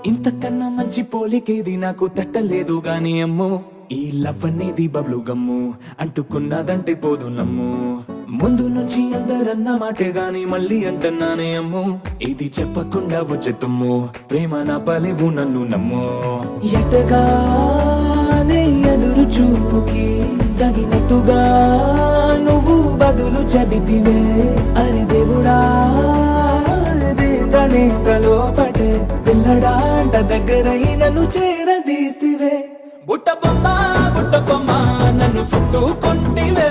ఇంతకన్నా మంచి పోలికేది నాకు తట్టలేదు గాని అమ్మో, ఈ లవ్ అనేది బబ్లు గమ్ము, అంటుకున్నదంటే పోదు నమ్ము. ముందు నుంచి అందరన్న మాటే గాని మళ్ళీ అంటున్నానే అమ్ము, ఇది చెప్పకుండా వచ్చే తుమ్ము, ప్రేమ నా పలేవు నన్ను నమ్ము. ఎటగానే ఎదురు చూపుకి తగినట్టుగా నువ్వు బదులు చెబితివే, అరే దేవుడా లోపటే పిల్లడాంట దగ్గరై నన్ను చేరదీస్తివే. బుట్ట బొమ్మ నన్ను చుట్టుకుంటివే,